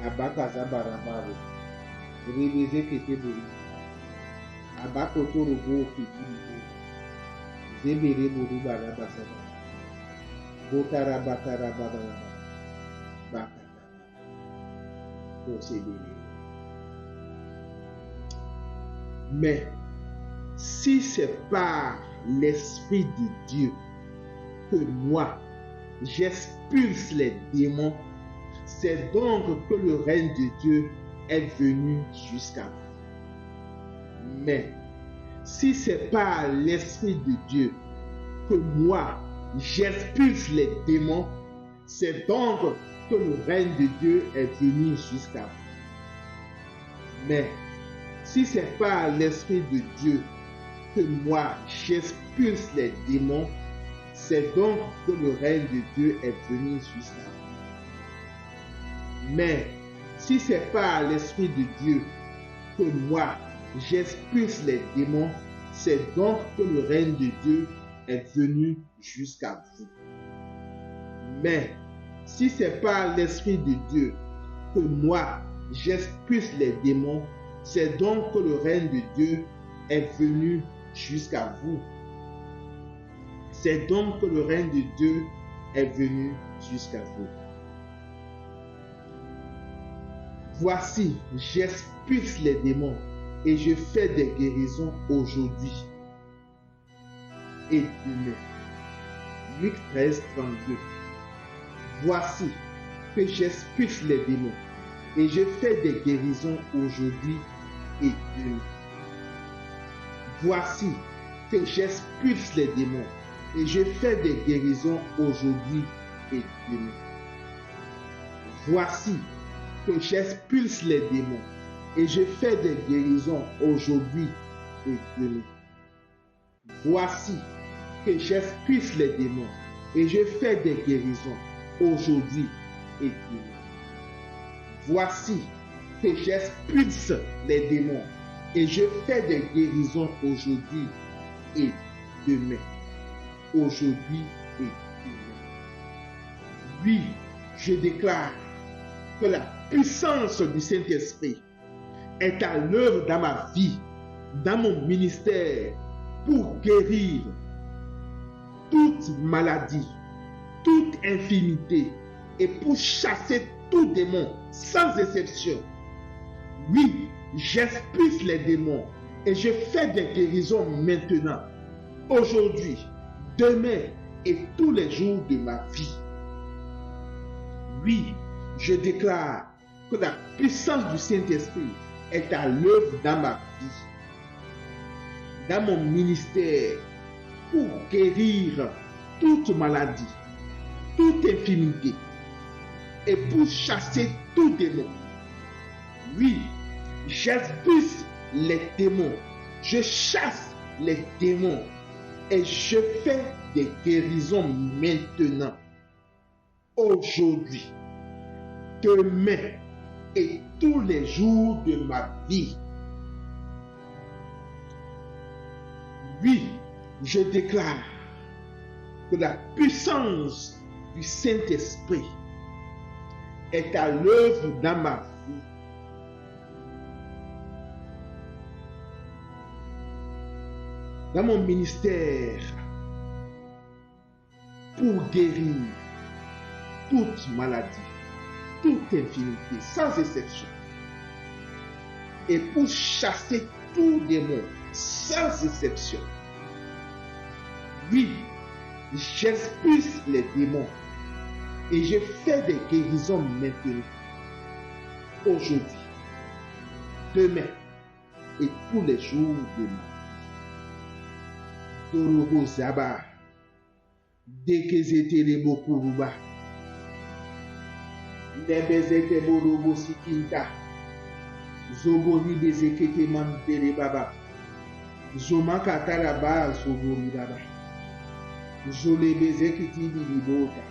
Abaka zabarabaro. Rebeze kete bori. Abako to robo kiti. Zebere boru baraba saba. Botara batara baraba. Bakata. Posebere. Mais si c'est par l'Esprit de Dieu que moi, j'expulse les démons, c'est donc que le règne de Dieu est venu jusqu'à vous. Mais si c'est par l'Esprit de Dieu que moi, j'expulse les démons, c'est donc que le règne de Dieu est venu jusqu'à vous. Mais si c'est par l'Esprit de Dieu que moi, j'expulse les démons, c'est donc que le règne de Dieu est venu jusqu'à vous. Mais si c'est par l'Esprit de Dieu que moi, j'expulse les démons, c'est donc que le règne de Dieu est venu jusqu'à vous. Mais si c'est par l'Esprit de Dieu que moi, j'expulse les démons, c'est donc que le règne de Dieu est venu jusqu'à vous. C'est donc que le règne de Dieu est venu jusqu'à vous. Voici, j'expulse les démons et je fais des guérisons aujourd'hui et demain. Luc 13, 32. Voici que j'expulse les démons et je fais des guérisons aujourd'hui et demain. Voici que j'expulse les démons et je fais des guérisons aujourd'hui et demain. Voici que j'expulse les démons et je fais des guérisons aujourd'hui et demain. Voici que j'expulse les démons et je fais des guérisons aujourd'hui et demain. Voici que j'expulse les démons et je fais des guérisons aujourd'hui et demain. Aujourd'hui et demain. Oui, je déclare que la puissance du Saint-Esprit est à l'œuvre dans ma vie, dans mon ministère, pour guérir toute maladie, toute infirmité et pour chasser tout démon sans exception. Oui, j'expulse les démons et je fais des guérisons maintenant, aujourd'hui, demain et tous les jours de ma vie. Oui, je déclare que la puissance du Saint-Esprit est à l'œuvre dans ma vie, dans mon ministère, pour guérir toute maladie, toute infirmité et pour chasser tout démon. Oui, j'expulse les démons, je chasse les démons et je fais des guérisons maintenant, aujourd'hui, demain et tous les jours de ma vie. Oui, je déclare que la puissance du Saint-Esprit est à l'œuvre dans ma vie. Dans mon ministère, pour guérir toute maladie, toute infirmité, sans exception, et pour chasser tout démon, sans exception. Oui, j'expulse les démons et je fais des guérisons maintenant, aujourd'hui, demain et tous les jours de ma vie. Dorobo Zaba, Dekezete lebo kuruba. Lebezete borobo sikinta. Zobori bezekete mantere baba. Zomakatara zobori baba. Zole bezekiti libota.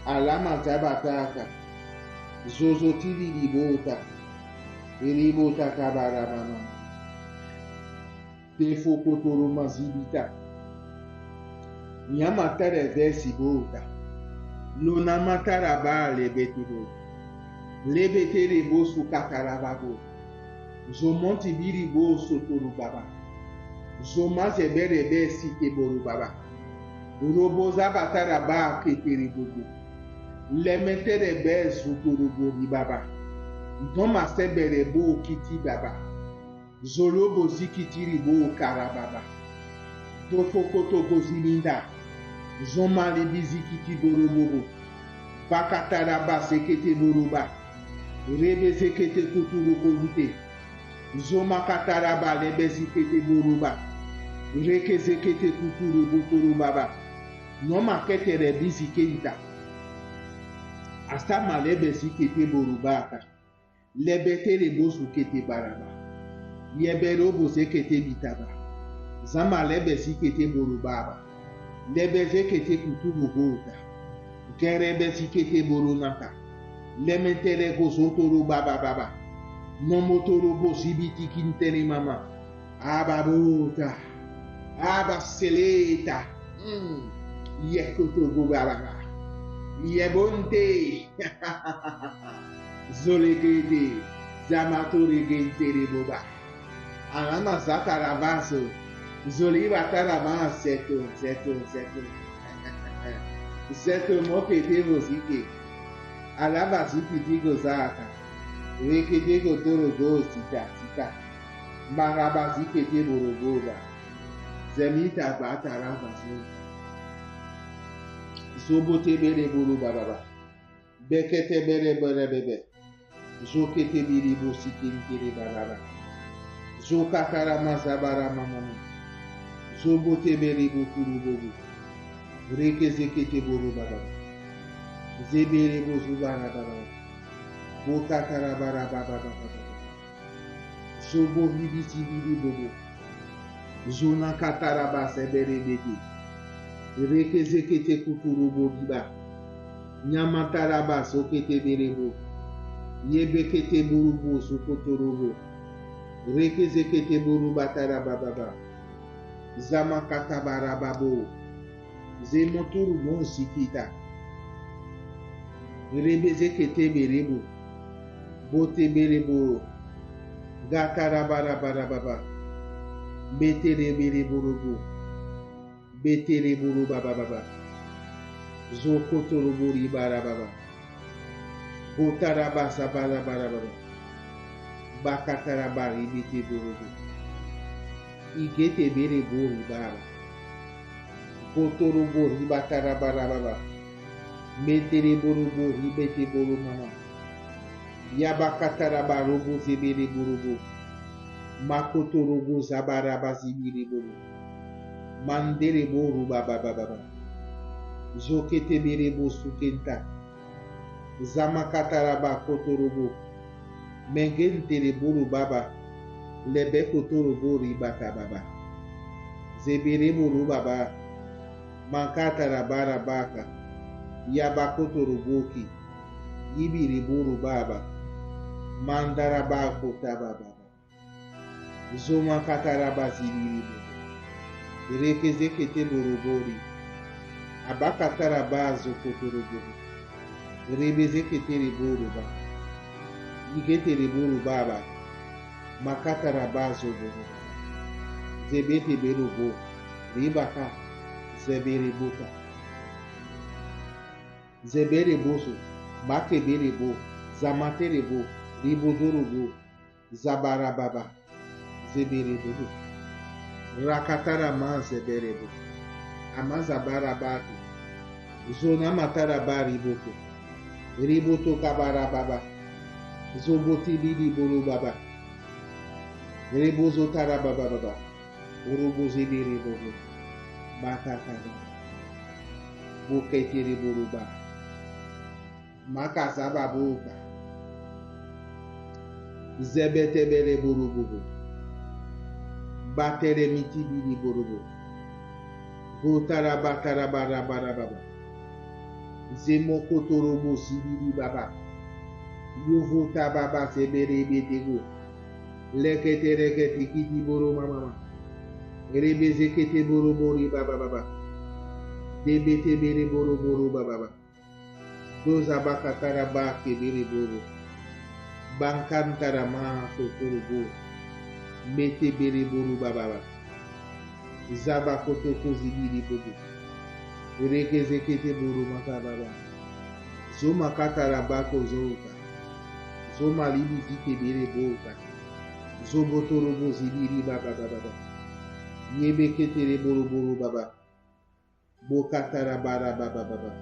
Alama tabataka. Zozoti libota. Libota kabaramana. Defo kotoro mazibita. Nyamatare versi bota. Lona mataraba lebetebo. Lebete lebo su katarababo. Zomonti biribo sotoru baba. Zoma zeberebe site boru baba. Roboza bataraba keteri bobo. Lemetere be sotoru bori baba. Doma seberebo kiti baba. Zolobo zikitiri bo karababa. Dofokoto gozilinda. Zoma lebizikiti borobobo. Bakataraba sekete boroba. Rebe sekete kuturu kovute. Zoma kataraba lebe sekete boroba. Reke sekete kuturu botoro baba. Noma kete rebi sikenta. Astama lebe sikete borobaka. Lebe tere bosu kete baraba. Yebe robo sekete bitaba. Zama lebe sikete borobaba. Lebe sekete kuturu bota. Kerebe sikete boronata. Lementere gozotoro baba baba. Nomotoro bosibiti kintere mama. Aba bota. Aba seleta. Yekoto go baba. Yebonte. Zolegede. Zamatore gentere boba. Alama zataravaso. Zoliba tarava seto. Seto mokete vosike. Alaba zipiti gozaka. Rekete gotoro go sita. Maraba zikete borogoba. Zemita batarava so. Zobote bere boroba baba. Bekete bere bebe. Zokete biribo sikintire baba. Zokatara mazabara mama. Zobote bere bokuru bobu. Rekezekete boroba baba. Zebere bozubara baba. Bokatara bara baba baba. Zobo hibiti bibi bobo. Zona katara basebere beti. Rekezekete kuturu bobiba. Nyamatara basokete berebo. Yebekete burubu sukotorobo. Rekezekete burubatara baba. Zamakata barababo. Zemoturu monsikita. Rebezekete berebo. Bote berebo. Gatara barababa. Betere berebo robo. Betere buru baba. Zokotoro buri barababa. Botaraba sabala barababa. Bakatara bari bite burubu. Igete bere buri bara. Botoro buri batara barababa. Metere buru buri bete buru mama. Yabakatara barubu zibiri burubu. Makotoro bu zabaraba zibiri buru. Mandere boru baba. Zokete bere bo sukenta. Zamakataraba kotorobo. Mengentere boru baba. Lebe kotorobo ribata baba. Zebere boru baba. Mankatarabara baka. Yabakotoroboki. Yibiri boru baba. Mandaraba kota baba. Zoma kataraba zibiri boru. Rekezekete borobori. Abakatara bazo kotorobori. Rebezekete riboroba. Igete riboroba. Makatara bazo boroba. Zebete berobo. Ribaka. Zebereboka. Zebereboso. Bakeberebo. Zamaterebo. Ribodorobo. Zabarababa. Zeberebobo. Rakatara manze berebo. Amaza barabatu. Zona matara bariboko. Riboto kabara baba. Zoboti bidi boro baba. Rebozo tara baba baba. Urobo zebere bobo. Bakatara. Boketere boruba. Makazaba boka. Zebetebere borubu. Batere mitibiri borubu. Gotara batara barabara baba. Zemokotorobo sibiri baba. Yuvuta baba sebere betego. Lekete rekete kiti boro mama. Rebeze kete boro bori baba baba. Debete bere boro boro baba baba. Doza bakatara bake bere boro. Bankantara ma kotoro boro. Mete bere boro baba baba. Zaba koto kozibiri bobo. Rekeze kete boro maka baba. Zoma katara bako zoka. Zoma libi zike bere boka. Zobotoro bozibiri baba baba. Yebe ketere boro boro baba. Bokatara bara baba baba.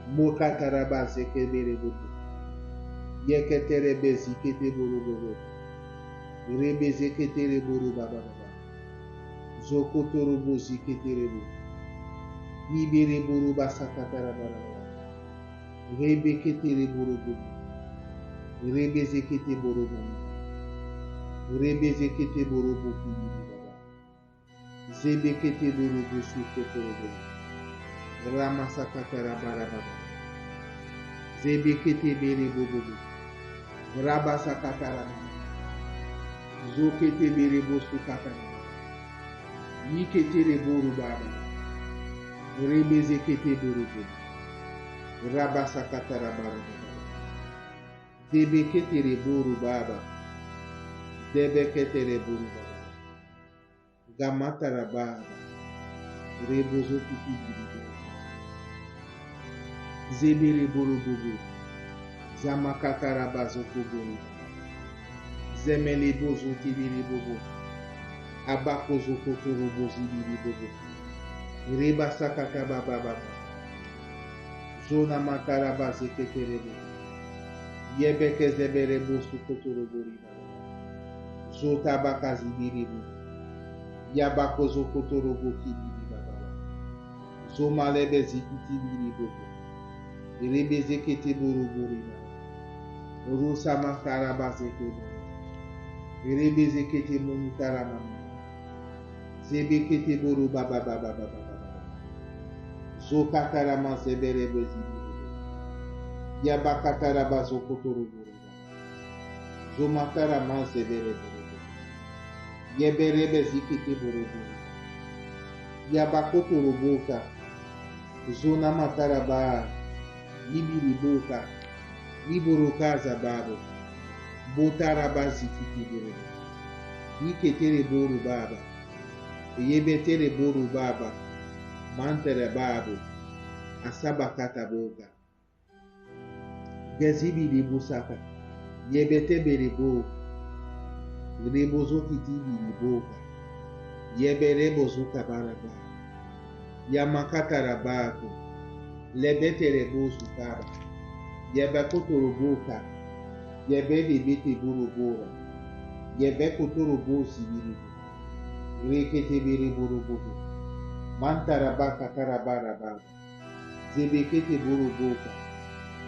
Mokatara bazeke bere bobo. Yeketere bezikete boro boro. Rebeze ketere boro baba baba. Zokotoro boziketere boro. Ibere boro basakatara bara baba. Rebe ketere boro boro. Rebeze kete boro boro. Rebeze kete boro boro baba. Zebe kete boro bosu kotoro boro. Ramasakatara bara baba. Zebe kete bere bobo. Rabasakatara baba. Zokete bere bosu katara. Yiketere boro baba. Rebeze kete boro boro. Rabasakatara bara baba. Debe ketere boro baba. Debe ketere boro baba. Gamatara baba. Rebozo kiti biri. Zebere boro bobo. Zamakatara bazo koboro. Zemele bozo tibiri bobo. Abakozo kotoro bozi biri bobo. Reba sakata baba baba. Zona matara baze ketere bobo. Yebeke zebere bosu kotoro bori baba. Zota bakazi biri bobo. Yabakozo kotoro boki biri baba. Zoma lebe zikiti biri bobo. Rebe zekete boro bori baba. Rusa makara baze kebo. Rebe zekete monitara mama. Zebe kete boro baba baba baba baba. Zokatara mazebere bezi biri. Yabakatara bazo kotoro boro baba. Zomatara mazebere boro. Yeberebe zikete boro boro. Yabakotoro boka. Zona matara ba. Libiri boka. Liboro kaza babo. Botara bazikiti boro. Yiketere boro baba. Yebetere boro baba. Mantere babo. Asaba kata boka. Gezibi de busaka. Yebete bere bo. Rebozo kitibi de boka. Yebere bozuka baraba. Yamakata rabako. Lebete rebozu kaba. Yebekotoro boka. Yebebe bete boro bora. Yebekotoro bosi biribo. Rekete bere boro bobo. Mantarabaka tarabaraba. Zebekete boro boka.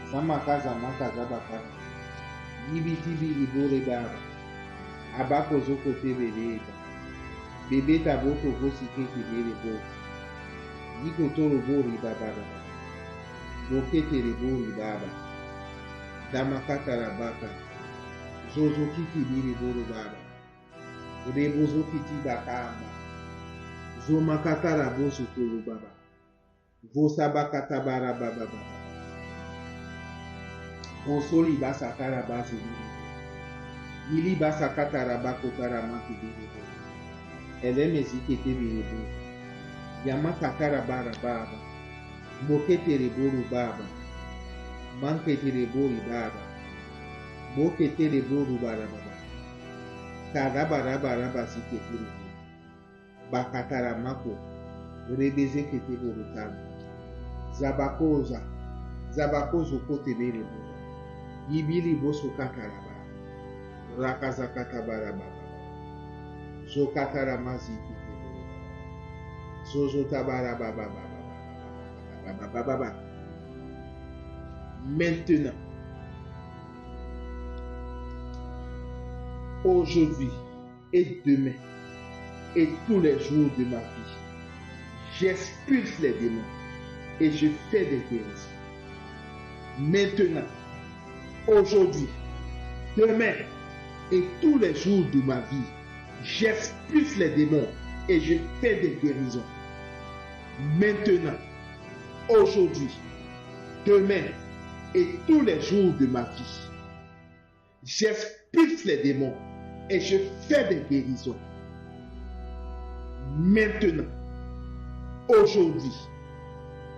Samakaza makaza bakara. Yibiti biri bore daba. Abako zoko tebeleba. Bebeta boko gosi kete bere boka. Yiko toro bori bababa. Bokete rebori baba. Damakata rabaka. Zozo kiti biri boro baba. Rebozo kiti bakamba. Zomakata rabosu toro baba. Vosabakata bara baba baba. Vosoli basakara basi biri. Ili basakata rabako taramaki biri boro. Elemezi kete biri boro. Yamakata rabara baba. Bokete reboro baba. Mankete rebori baba. Bokete reboro bara baba. Karabaraba sikete reboro. Bakatara mako. Rebeze kete boro tano. Zabakoza. Zabakozo kote bere boro. Yibili boso kataraba. Rakaza katabara baba. Zokatara mazi kete boro. Zozo tabara baba baba. Maintenant, aujourd'hui et demain et tous les jours de ma vie, j'expulse les démons et je fais des guérisons. Maintenant, aujourd'hui, demain et tous les jours de ma vie, j'expulse les démons et je fais des guérisons. Maintenant, aujourd'hui, demain et tous les jours de ma vie, j'expulse les démons et je fais des guérisons. Maintenant, aujourd'hui,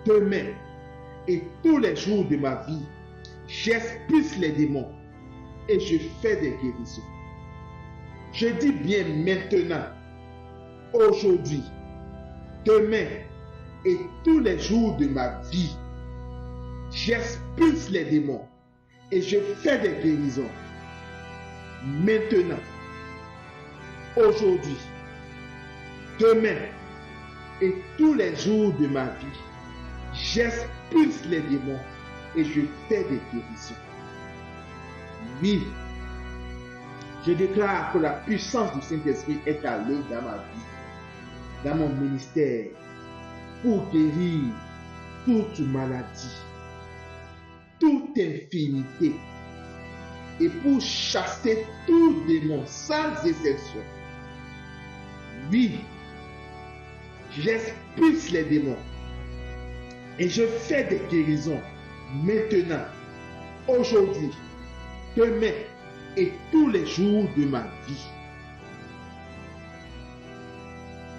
demain et tous les jours de ma vie, j'expulse les démons et je fais des guérisons. Je dis bien maintenant, aujourd'hui, demain et tous les jours de ma vie, j'expulse les démons et je fais des guérisons. Maintenant, aujourd'hui, demain et tous les jours de ma vie, j'expulse les démons et je fais des guérisons. Oui, je déclare que la puissance du Saint-Esprit est à l'œuvre dans ma vie, dans mon ministère, pour guérir toute maladie, toute infirmité et pour chasser tout démon sans exception. Oui, j'expulse les démons et je fais des guérisons maintenant, aujourd'hui, demain et tous les jours de ma vie.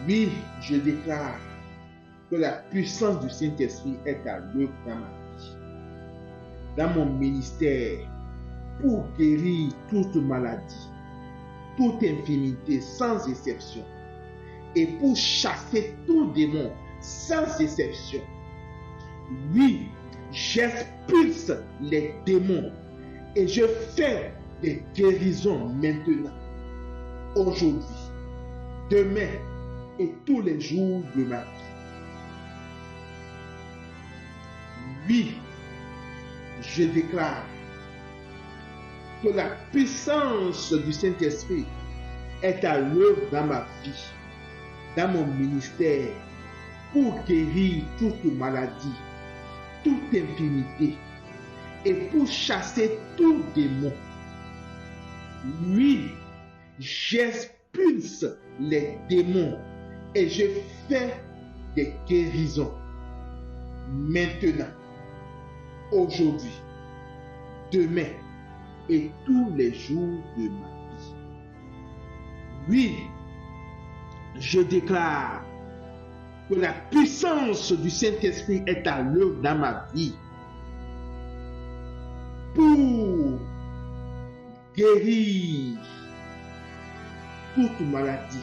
Oui, je déclare que la puissance du Saint-Esprit est à l'œuvre dans ma vie, dans mon ministère, pour guérir toute maladie, toute infirmité sans exception, et pour chasser tout démon sans exception. Oui, j'expulse les démons et je fais des guérisons maintenant, aujourd'hui, demain et tous les jours de ma vie. Oui, je déclare que la puissance du Saint-Esprit est à l'œuvre dans ma vie, dans mon ministère, pour guérir toute maladie, toute infirmité et pour chasser tout démon. Oui, j'expulse les démons et je fais des guérisons maintenant, aujourd'hui, demain et tous les jours de ma vie. Oui, je déclare que la puissance du Saint-Esprit est à l'œuvre dans ma vie pour guérir toute maladie.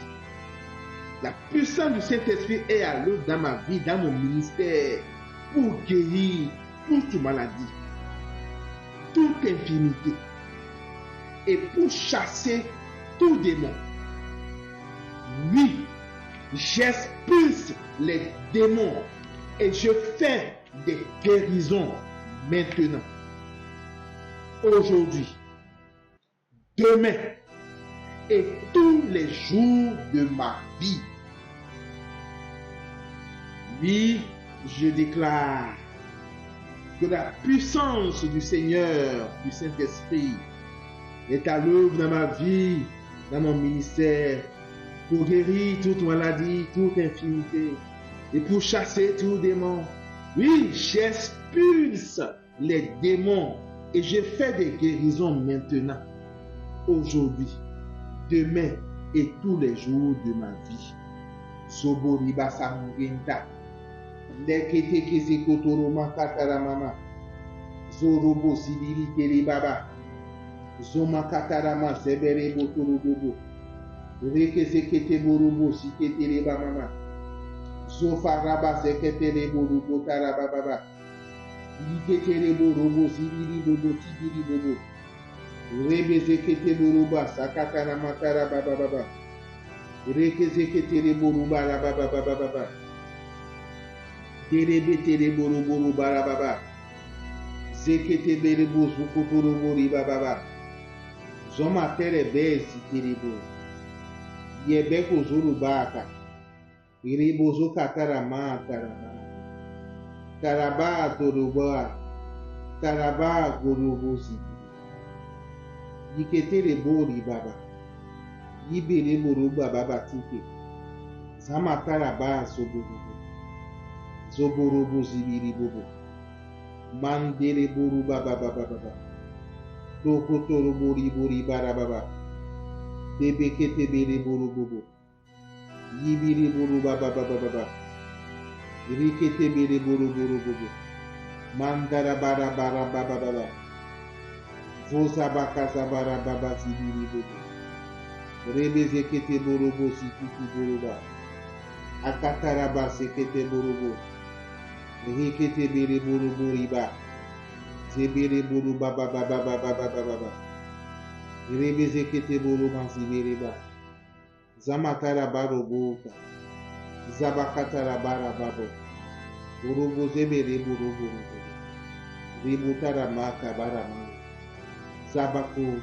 La puissance du Saint-Esprit est à l'œuvre dans ma vie, dans mon ministère, pour guérir toute maladie, toute infirmité et pour chasser tout démon. Oui, j'expulse les démons et je fais des guérisons maintenant, aujourd'hui, demain et tous les jours de ma vie. Oui, je déclare que la puissance du Seigneur, du Saint-Esprit, est à l'œuvre dans ma vie, dans mon ministère, pour guérir toute maladie, toute infirmité, et pour chasser tout démon. Oui, j'expulse les démons et je fais des guérisons maintenant, aujourd'hui, demain et tous les jours de ma vie. Soboriba Samugenta, Lekete Kese Kotoroma Kataramama, Zorobo Sidiri Teribaba, Zoma Katarama Sebere Botorobobo, Rekese Kete Borobo Sikete Mama, Zofaraba Sekete Borobo Tarababa, Likete Borobo Sidiri Bobo Tidiri Bobo, Rebeze Kete Boroba Sakatarama Tarababa, Rekeze Kete Boroba Rababa. Terebe tereboro boro barababa. Zekete berebo zukuturu bori bababa. Zoma terebezi terebo. Yebeko zuru baka. Irebo zukatarama tarama. Taraba toroba. Taraba gorobozi. Yiketere bori baba. Yibere boro baba tike. Zama taraba zoborobo. Zoborobo zibiri bobo. Mandere buru baba baba baba. Toko toro bori bori bara baba. Bebekete bere buru bobo. Yibiri buru baba baba baba. Rikete bere buru buru bobo. Mandara bara bara baba baba. Voza bakaza bara baba zibiri bobo. Rebezekete buru bo sikiti buru ba. Akatara ba sekete buru bo. Rikete bere buru bori ba. Zebere buru baba baba baba baba baba. Rebezekete buru mazibere ba. Zamatara baro boka. Zabakatara bara babo. Burubu zebere burubu. Ributara maka bara maka. Zabaku